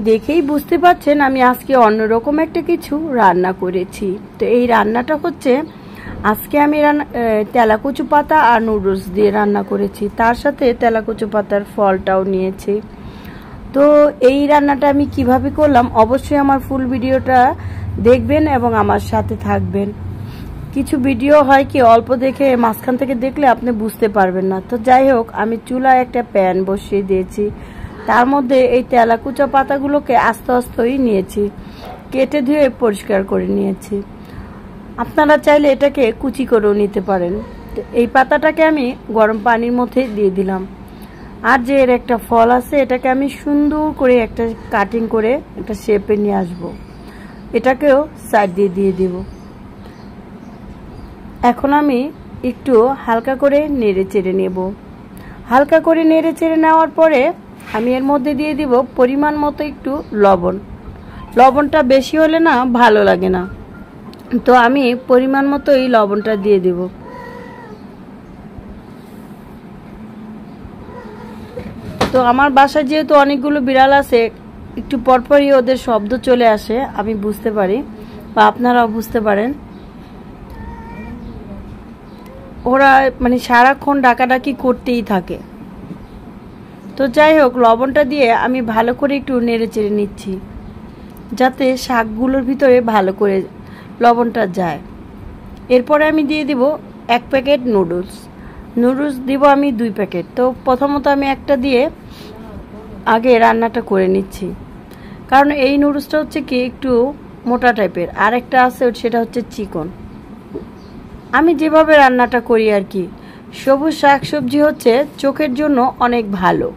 দেখেই বুঝতে পারছেন আমি আজকে অন্যরকম একটা কিছু রান্না করেছি। তো এই রান্নাটা হচ্ছে আজকে আমি তেলাকুচু পাতা আর নুডলস দিয়ে রান্না করেছি, তার সাথে তেলাকুচু পাতার ফলটাও নিয়েছি। তো এই রান্নাটা আমি কিভাবে করলাম অবশ্যই আমার ফুল ভিডিওটা দেখবেন এবং আমার সাথে থাকবেন। কিছু ভিডিও হয় কি অল্প দেখে মাঝখান থেকে দেখলে আপনি বুঝতে পারবেন না। তো যাই হোক, আমি চুলায় একটা প্যান বসিয়ে দিয়েছি, তার মধ্যে এই তেলাকুচা পাতাগুলোকে আস্তে আস্তেই নিয়েছি, কেটে ধুয়ে পরিষ্কার করে নিয়েছি। আপনারা চাইলে এটাকে কুচি করেও নিতে পারেন। তো এই পাতাটাকে আমি গরম পানির মধ্যে দিয়ে দিলাম। আর যে এর একটা ফল আছে এটাকে আমি সুন্দর করে একটা কাটিং করে একটা শেপে নিয়ে আসব, এটাকেও সাইড দিয়ে দিয়ে দিব। এখন আমি একটু হালকা করে নেড়ে চেড়ে নেব। হালকা করে নেড়ে চেড়ে নেওয়ার পরে আমি এর মধ্যে দিয়ে দিব পরিমাণ মতো একটু লবণ। লবণটা বেশি হলে না ভালো লাগে না, তো আমি পরিমাণ মতো এই লবণটা দিয়ে দিব। তো আমার বাসায় যেহেতু অনেকগুলো বিড়াল আছে, একটু পরপরই ওদের শব্দ চলে আসে, আমি বুঝতে পারি বা আপনারাও বুঝতে পারেন। ওরা মানে সারাক্ষণ ডাকাডাকি করতেই থাকে। তো যাই হোক, লবণটা দিয়ে আমি ভালো করে একটু নেড়ে চেড়ে নিচ্ছি, যাতে শাকগুলোর ভিতরে ভালো করে লবণটা যায়। এরপরে আমি দিয়ে দিব 1 প্যাকেট নুডলস। নুডলস দিব আমি 2 প্যাকেট। তো প্রথমত আমি একটা দিয়ে আগে রান্নাটা করে নিচ্ছি, কারণ এই নুডলসটা হচ্ছে কি একটু মোটা টাইপের, আর একটা আছে সেটা হচ্ছে চিকন। আমি যেভাবে রান্নাটা করি আর কি, সবুজ শাকসবজি হচ্ছে চোখের জন্য অনেক ভালো,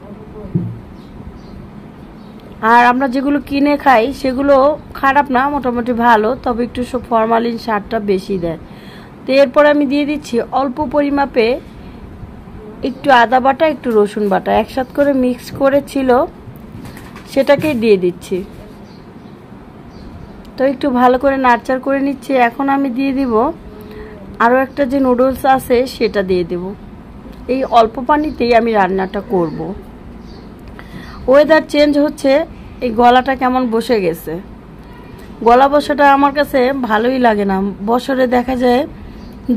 আর আমরা যেগুলো কিনে খাই সেগুলো খারাপ না, মোটামুটি ভালো, তবে একটু সব ফরমালিন সারটা বেশি দেয়। তো এরপর আমি দিয়ে দিচ্ছি অল্প পরিমাপে একটু আদা বাটা, একটু রসুন বাটা একসাথে করে মিক্স করেছিল, সেটাকে দিয়ে দিচ্ছি। তো একটু ভালো করে নাড়চাড় করে নিচ্ছি। এখন আমি দিয়ে দিব আরও একটা যে নুডলস আছে সেটা দিয়ে দেব। এই অল্প পানিতেই আমি রান্নাটা করব। ওয়েদার চেঞ্জ হচ্ছে, এই গলাটা কেমন বসে গেছে। গলা বসাটা আমার কাছে ভালোই লাগে না। বছরে দেখা যায়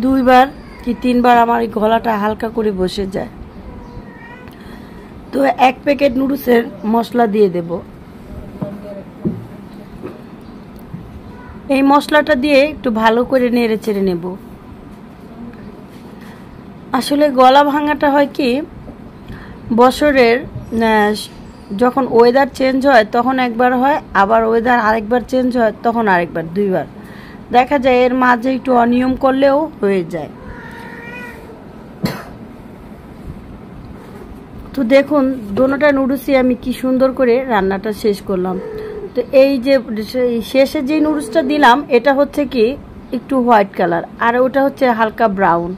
2 বার কি 3 বার আমার এই গলাটা হালকা করে বসে যায়। তো 1 প্যাকেট নুডলসের মশলা দিয়ে দেব। এই মশলাটা দিয়ে একটু ভালো করে নেড়ে চেড়ে নেব। আসলে গলা ভাঙাটা হয় কি, বছরের যখন ওয়েদার চেঞ্জ হয় তখন একবার হয়, আবার ওয়েদার আরেকবার চেঞ্জ হয় তখন আরেকবার, 2 বার দেখা যায়। এর মাঝে একটু অনিয়ম করলেও হয়ে যায়। তো দেখুন, দোনোটা নুডলসই আমি কি সুন্দর করে রান্নাটা শেষ করলাম। তো এই যে শেষে যে নুডলসটা দিলাম এটা হচ্ছে কি একটু হোয়াইট কালার, আর ওটা হচ্ছে হালকা ব্রাউন।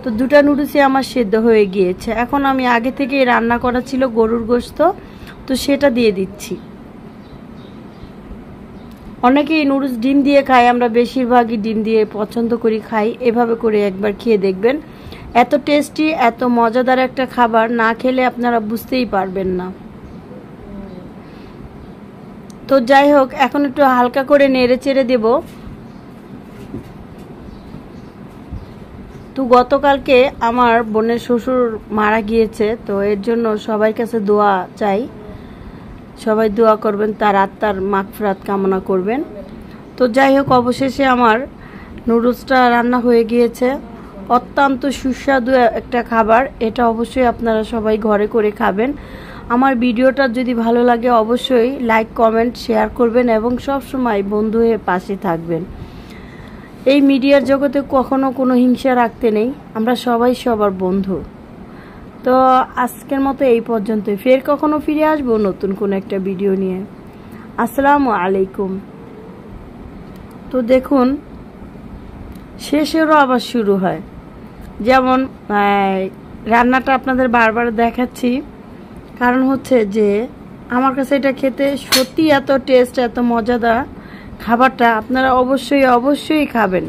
তো দুটা নুডলসই আমার সেদ্ধ হয়ে গিয়েছে। এখন আমি আগে থেকে রান্না করা ছিল গরুর গোশত, তো সেটা দিয়ে দিচ্ছি। অনেকেই নুডলস ডিম দিয়ে খায়, আমরা বেশিরভাগই ডিম দিয়ে পছন্দ করি খাই। এভাবে করে একবার খেয়ে দেখবেন, এত টেস্টি এত মজাদার একটা খাবার, না খেলে আপনারা বুঝতেই পারবেন না। তো যাই হোক, এখন একটু হালকা করে নেড়ে চেড়ে দেব। তো গতকালকে আমার বোনের শ্বশুর মারা গিয়েছে, তো এর জন্য সবার কাছে দোয়া চাই, সবাই দোয়া করবেন, তার আত্মার মাগফিরাত কামনা করবেন। তো যাই হোক, অবশেষে আমার নুডলসটা রান্না হয়ে গিয়েছে। অত্যন্ত সুস্বাদু একটা খাবার, এটা অবশ্যই আপনারা সবাই ঘরে করে খাবেন। আমার ভিডিওটা যদি ভালো লাগে অবশ্যই লাইক কমেন্ট শেয়ার করবেন এবং সব সময় বন্ধু হয়ে পাশে থাকবেন। এই মিডিয়ার জগতে কখনো কোনো হিংসা রাখতে নেই, আমরা সবাই সবার বন্ধু। তো আজকের মতো এই পর্যন্ত, ফের কখনো ফিরে আসবো নতুন কোনো একটা ভিডিও নিয়ে। আসসালামু আলাইকুম। তো দেখুন, শেষেরও আবার শুরু হয়। যেমন রান্নাটা আপনাদের বারবার দেখাচ্ছি, কারণ হচ্ছে যে আমার কাছে এটা খেতে সত্যি এত টেস্ট, এত মজাদার খাবারটা আপনারা অবশ্যই অবশ্যই খাবেন।